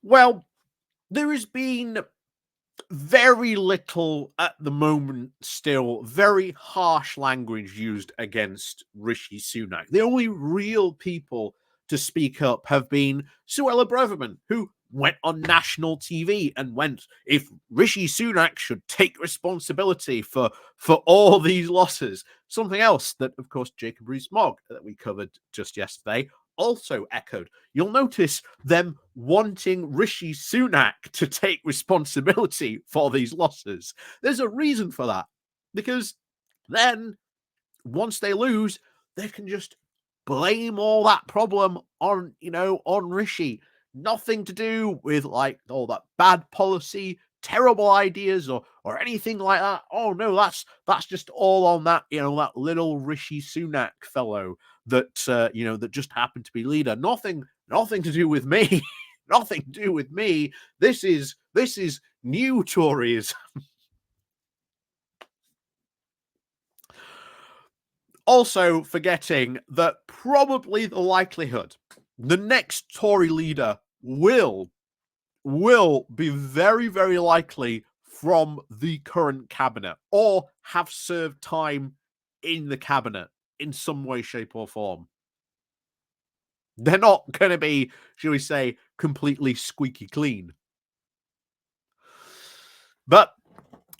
Well, there has been very little at the moment, still very harsh language used against Rishi Sunak. The only real people to speak up have been Suella Braverman, who went on national TV and went, if Rishi Sunak should take responsibility for all these losses. Something else that, of course, Jacob Rees-Mogg that we covered just yesterday also echoed. You'll notice them wanting Rishi Sunak to take responsibility for these losses. There's a reason for that, because then once they lose, they can just blame all that problem on, on Rishi. Nothing to do with like all that bad policy, terrible ideas, or anything like that. Oh no, that's just all on that, that little Rishi Sunak fellow that that just happened to be leader. Nothing to do with me. Nothing to do with me. This is new Tories. Also forgetting that probably the likelihood the next Tory leader will be very, very likely from the current cabinet or have served time in the cabinet in some way, shape, or form. They're not going to be, shall we say, completely squeaky clean. But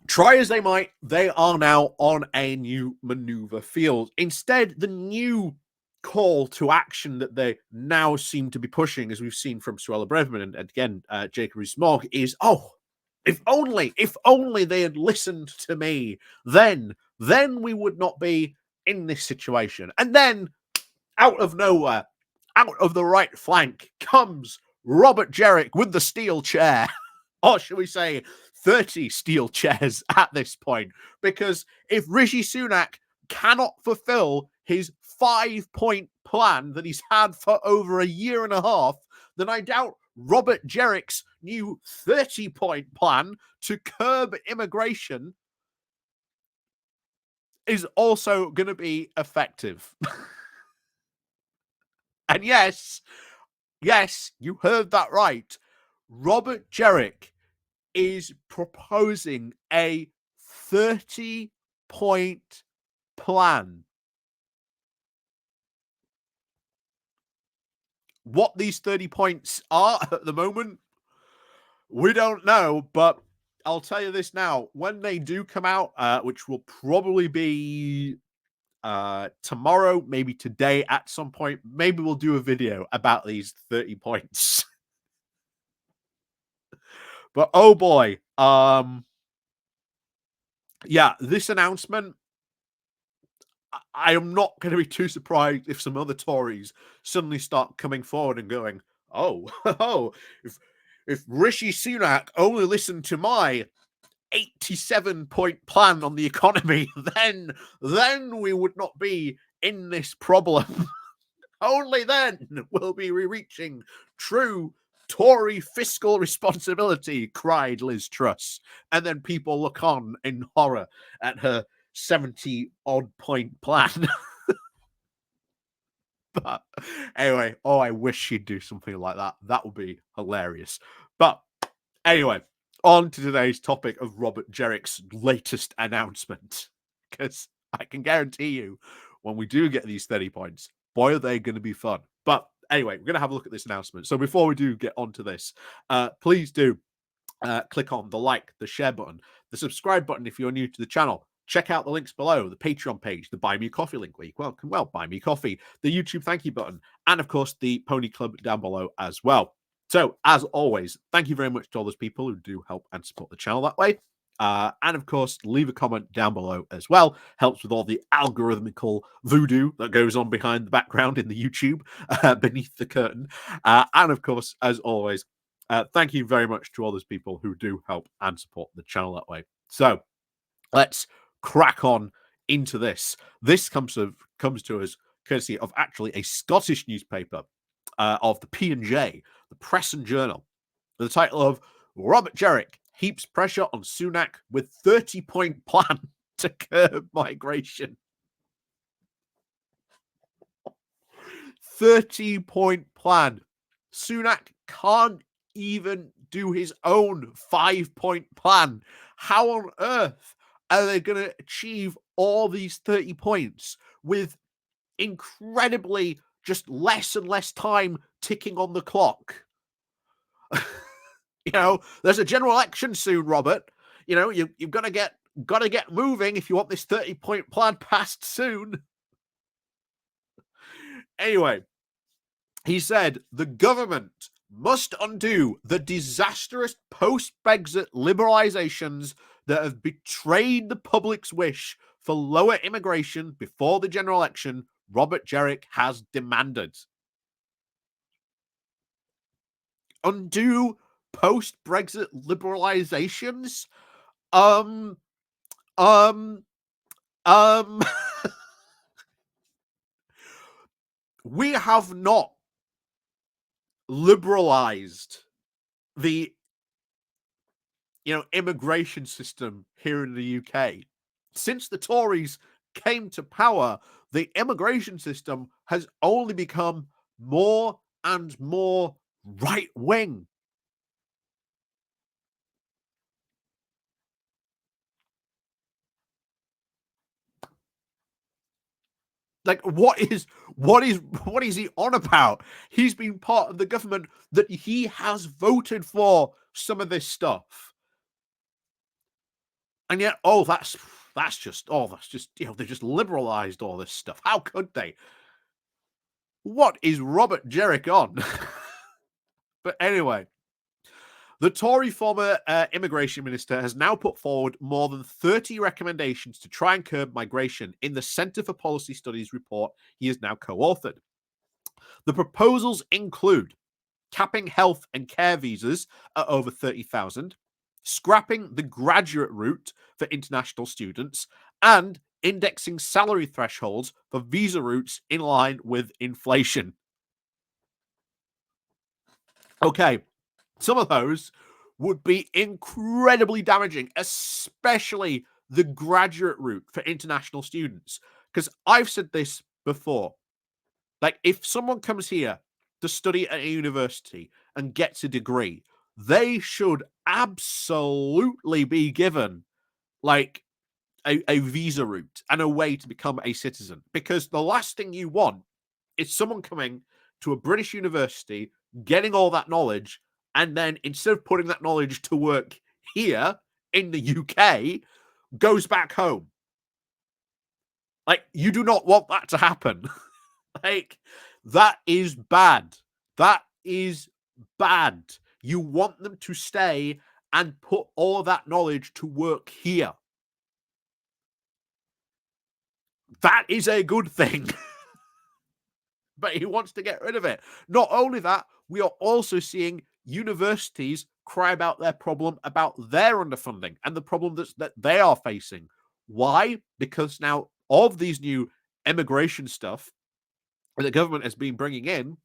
try as they might, they are now on a new maneuver field. Instead, the new call to action that they now seem to be pushing, as we've seen from Suella Braverman and again Jacob Rees-Mogg, is if only they had listened to me, then we would not be in this situation. And then out of nowhere, out of the right flank, comes Robert Jenrick with the steel chair. Or should we say 30 steel chairs at this point? Because if Rishi Sunak cannot fulfill his 5-point plan that he's had for over a year and a half, then I doubt Robert Jenrick's new 30-point plan to curb immigration is also going to be effective. And yes, you heard that right. Robert Jenrick is proposing a 30-point plan. What these 30 points are at the moment, we don't know, but I'll tell you this now. When they do come out, which will probably be tomorrow, maybe today at some point, maybe we'll do a video about these 30 points. But oh boy, yeah, this announcement, I am not going to be too surprised if some other Tories suddenly start coming forward and going, "Oh, if Rishi Sunak only listened to my 87-point plan on the economy, then we would not be in this problem. Only then will we be reaching true Tory fiscal responsibility," cried Liz Truss. And then people look on in horror at her 70-odd point plan. But anyway, I wish she'd do something like that. That would be hilarious. But anyway, on to today's topic of Robert Jenrick's latest announcement. Because I can guarantee you, when we do get these 30 points, boy, are they going to be fun. But anyway, we're going to have a look at this announcement. So before we do get onto this, please do click on the like, the share button, the subscribe button if you're new to the channel. Check out the links below, the Patreon page, the Buy Me Coffee link where you can, buy me coffee, the YouTube thank you button, and of course, the Pony Club down below as well. So, as always, thank you very much to all those people who do help and support the channel that way. And of course, leave a comment down below as well. Helps with all the algorithmical voodoo that goes on behind the background in the YouTube, beneath the curtain. And of course, as always, thank you very much to all those people who do help and support the channel that way. So, let's crack on into this. This comes to us courtesy of actually a Scottish newspaper of the P&J, the Press and Journal, with the title of Robert Jenrick heaps pressure on Sunak with 30-point plan to curb migration. 30-point plan. Sunak can't even do his own 5-point plan. How on earth are they going to achieve all these 30 points with incredibly just less and less time ticking on the clock? There's a general election soon, Robert. You've got to get moving if you want this 30-point plan passed soon. Anyway, he said the government must undo the disastrous post-Brexit liberalisations that have betrayed the public's wish for lower immigration before the general election, Robert Jenrick has demanded. Undo post-Brexit liberalisations? We have not liberalized the immigration system here in the UK. Since the Tories came to power, the immigration system has only become more and more right wing. Like, what is he on about? He's been part of the government that he has voted for some of this stuff. And yet, that's just they just liberalized all this stuff. How could they? What is Robert Jenrick on? But anyway, the Tory former immigration minister has now put forward more than 30 recommendations to try and curb migration in the Centre for Policy Studies report he has now co-authored. The proposals include capping health and care visas at over 30,000, scrapping the graduate route for international students, and indexing salary thresholds for visa routes in line with inflation. Okay, some of those would be incredibly damaging, especially the graduate route for international students. Because I've said this before. Like, if someone comes here to study at a university and gets a degree, they should absolutely be given like a visa route and a way to become a citizen. Because the last thing you want is someone coming to a British university, getting all that knowledge, and then instead of putting that knowledge to work here in the UK, goes back home. Like, you do not want that to happen. Like, that is bad. That is bad. You want them to stay and put all that knowledge to work here. That is a good thing. But he wants to get rid of it. Not only that, we are also seeing universities cry about their problem, about their underfunding and the problem that they are facing. Why? Because now of these new immigration stuff that the government has been bringing in,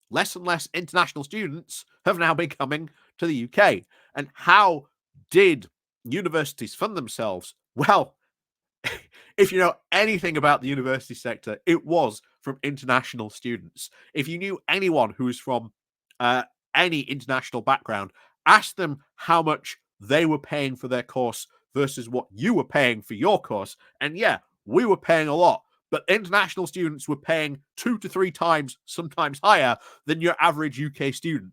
less and less international students have now been coming to the UK. And how did universities fund themselves? Well, if you know anything about the university sector, it was from international students. If you knew anyone who was from any international background, ask them how much they were paying for their course versus what you were paying for your course. And yeah, we were paying a lot, but international students were paying 2 to 3 times, sometimes higher than your average UK student.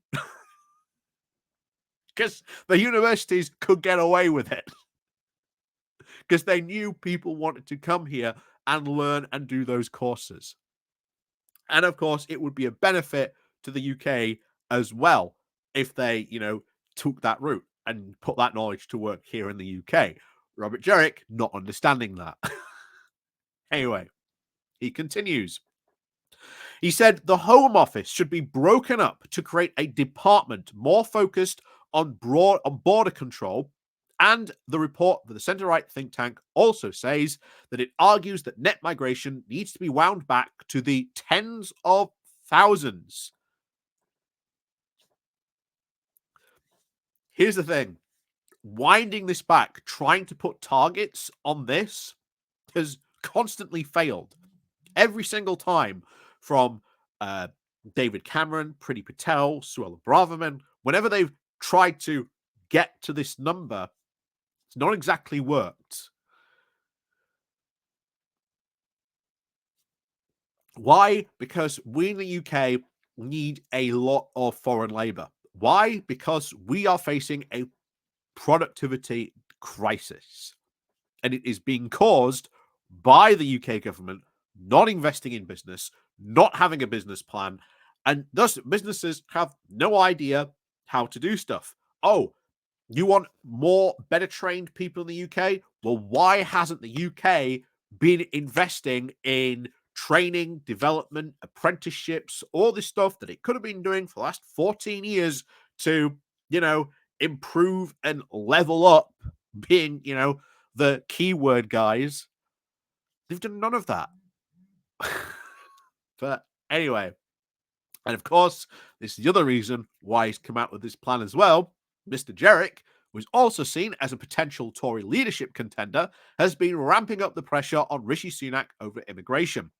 Because the universities could get away with it. Because they knew people wanted to come here and learn and do those courses. And of course, it would be a benefit to the UK as well if they, took that route and put that knowledge to work here in the UK. Robert Jenrick not understanding that. Anyway, he continues. He said the Home Office should be broken up to create a department more focused on border control. And the report for the centre-right think tank also says that it argues that net migration needs to be wound back to the tens of thousands. Here's the thing. Winding this back, trying to put targets on this has constantly failed. Every single time, from David Cameron, Priti Patel, Suella Braverman, whenever they've tried to get to this number, it's not exactly worked. Why? Because we in the UK need a lot of foreign labor. Why? Because we are facing a productivity crisis. And it is being caused by the UK government not investing in business, not having a business plan, and thus businesses have no idea how to do stuff. Oh, you want better trained people in the UK? Well, why hasn't the UK been investing in training, development, apprenticeships, all this stuff that it could have been doing for the last 14 years to, improve and level up being, the keyword guys? They've done none of that. But anyway, and of course, this is the other reason why he's come out with this plan as well. Mr. Jenrick, who is also seen as a potential Tory leadership contender, has been ramping up the pressure on Rishi Sunak over immigration.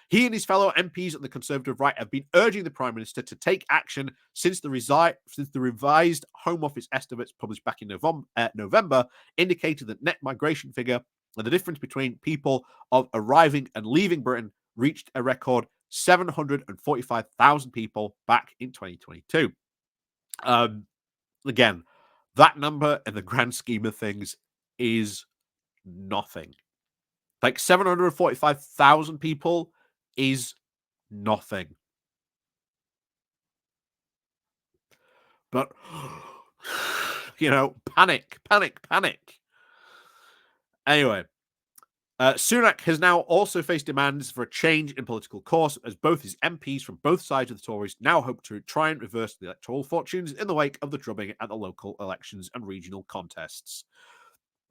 He and his fellow MPs on the Conservative right have been urging the Prime Minister to take action since the revised Home Office estimates published back in November indicated that net migration figure and the difference between people of arriving and leaving Britain reached a record 745,000 people back in 2022. Again, that number in the grand scheme of things is nothing. Like 745,000 people is nothing. But, panic. Anyway, Sunak has now also faced demands for a change in political course as both his MPs from both sides of the Tories now hope to try and reverse the electoral fortunes in the wake of the drubbing at the local elections and regional contests.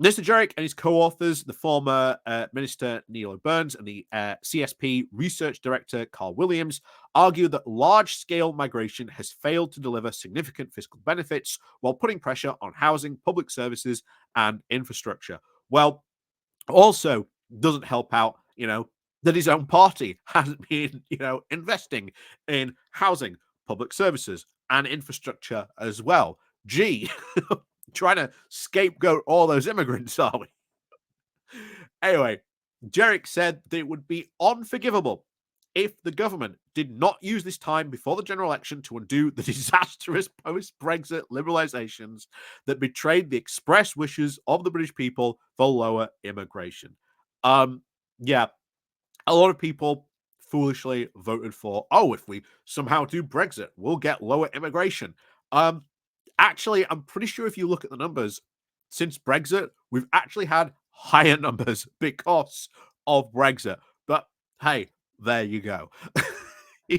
Mr. Jenrick and his co-authors, the former Minister Neil Burns and the CSP Research Director Carl Williams, argue that large-scale migration has failed to deliver significant fiscal benefits while putting pressure on housing, public services, and infrastructure. Well, also doesn't help out, that his own party hasn't been, investing in housing, public services, and infrastructure as well. Gee, trying to scapegoat all those immigrants, are we? Anyway, Jenrick said that it would be unforgivable if the government did not use this time before the general election to undo the disastrous post-Brexit liberalisations that betrayed the express wishes of the British people for lower immigration. Yeah, a lot of people foolishly voted for, if we somehow do Brexit, we'll get lower immigration. Actually, I'm pretty sure if you look at the numbers, since Brexit, we've actually had higher numbers because of Brexit. But hey, there you go. He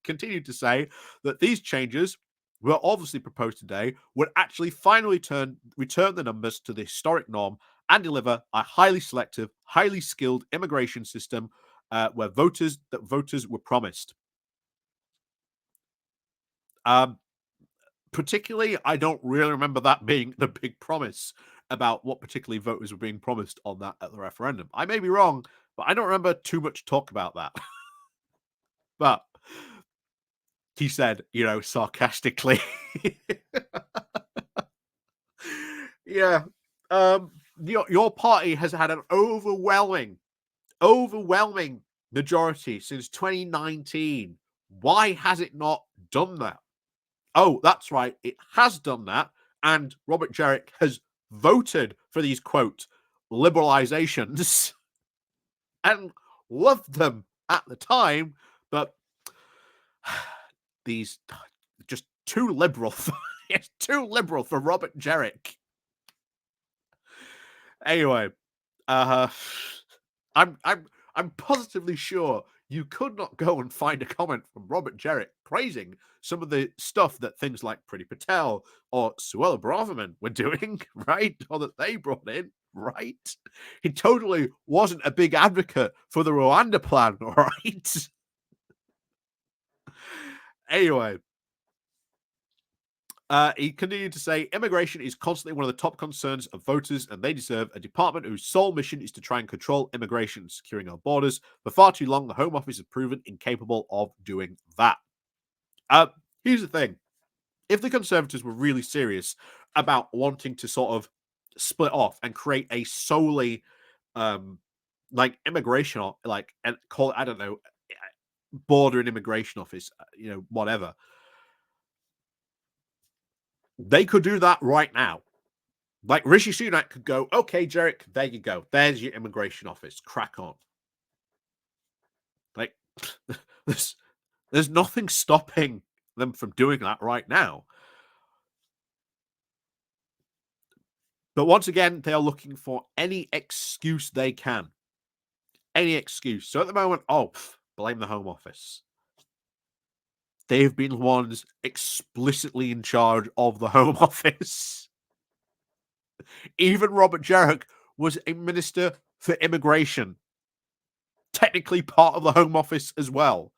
continued to say that these changes were obviously proposed today would actually finally return the numbers to the historic norm and deliver a highly selective, highly skilled immigration system where voters were promised. Particularly, I don't really remember that being the big promise about what particularly voters were being promised on that at the referendum. I may be wrong, but I don't remember too much talk about that. But he said, sarcastically. Yeah. Your party has had an overwhelming majority since 2019. Why has it not done that? Oh, that's right. It has done that. And Robert Jenrick has voted for these, quote, liberalizations and loved them at the time. But these just too liberal. It's too liberal for Robert Jenrick. Anyway, I'm positively sure you could not go and find a comment from Robert Jenrick praising some of the stuff that things like Priti Patel or Suella Braverman were doing, right? Or that they brought in, right? He totally wasn't a big advocate for the Rwanda plan, right? Anyway, He continued to say, immigration is constantly one of the top concerns of voters, and they deserve a department whose sole mission is to try and control immigration, securing our borders. For far too long, the Home Office has proven incapable of doing that. Here's the thing. If the Conservatives were really serious about wanting to sort of split off and create a solely like immigration or like and call it, I don't know, border and immigration office, whatever. They could do that right now. Like Rishi Sunak could go, okay, Jerrick, there you go. There's your immigration office. Crack on. Like there's nothing stopping them from doing that right now. But once again, they are looking for any excuse they can. Any excuse. So at the moment, blame the Home Office. They've been the ones explicitly in charge of the Home Office. Even Robert Jenrick was a minister for immigration. Technically part of the Home Office as well.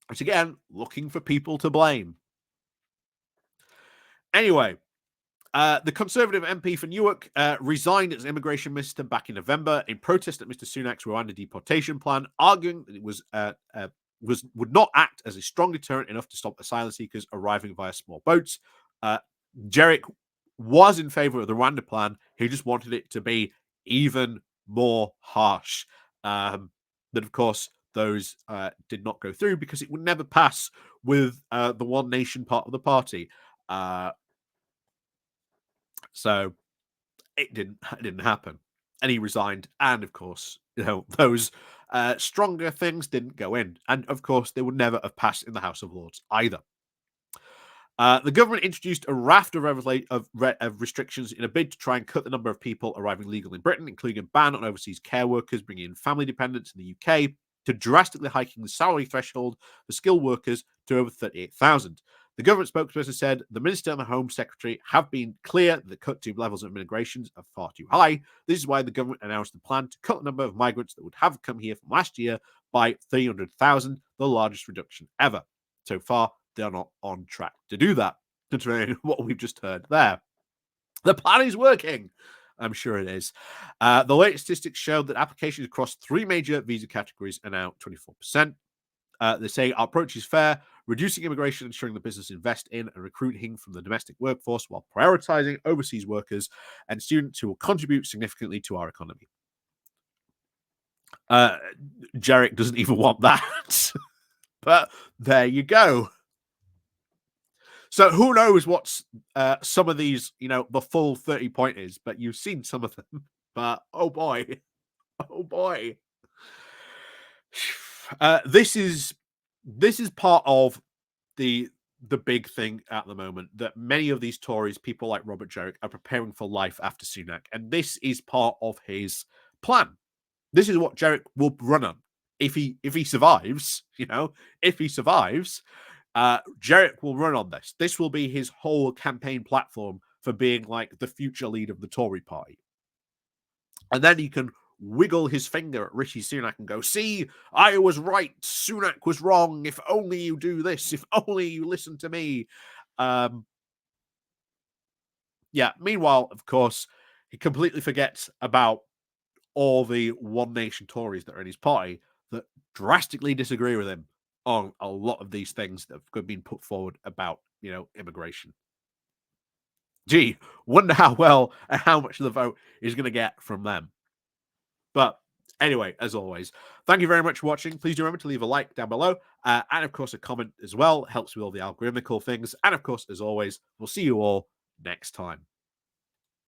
But again, looking for people to blame. Anyway, the Conservative MP for Newark resigned as immigration minister back in November in protest at Mr. Sunak's Rwanda deportation plan, arguing that it would not act as a strong deterrent enough to stop asylum seekers arriving via small boats. Jenrick was in favor of the Rwanda plan. He just wanted it to be even more harsh. But of course, those did not go through because it would never pass with the One Nation part of the party. So it didn't happen. And he resigned. And of course, those stronger things didn't go in. And of course, they would never have passed in the House of Lords either. The government introduced a raft of restrictions in a bid to try and cut the number of people arriving legally in Britain, including a ban on overseas care workers bringing in family dependents in the UK, to drastically hiking the salary threshold for skilled workers to over 38,000. The government spokesperson said the Minister and the Home Secretary have been clear that the cut to levels of immigration are far too high. This is why the government announced the plan to cut the number of migrants that would have come here from last year by 300,000, the largest reduction ever. So far, they are not on track to do that, considering what we've just heard there. The plan is working. I'm sure it is. The latest statistics show that applications across three major visa categories are now 24%. They say our approach is fair, reducing immigration, ensuring the business invest in and recruiting from the domestic workforce while prioritizing overseas workers and students who will contribute significantly to our economy. Jenrick doesn't even want that. But there you go. So who knows what's some of these, the full 30 point is, but you've seen some of them. But oh boy. This is part of the big thing at the moment, that many of these Tories, people like Robert Jenrick, are preparing for life after Sunak, and this is part of his plan. This is what Jenrick will run on if he survives. If he survives, Jenrick will run on this. This will be his whole campaign platform for being like the future leader of the Tory party, and then he can wiggle his finger at Rishi Sunak and go, see, I was right, Sunak was wrong, if only you do this, if only you listen to me. Meanwhile, of course, he completely forgets about all the One Nation Tories that are in his party that drastically disagree with him on a lot of these things that have been put forward about, immigration. Gee, wonder how well and how much of the vote is going to get from them. But anyway, as always, thank you very much for watching. Please do remember to leave a like down below. And of course, a comment as well. Helps with all the algorithmical things. And of course, as always, we'll see you all next time.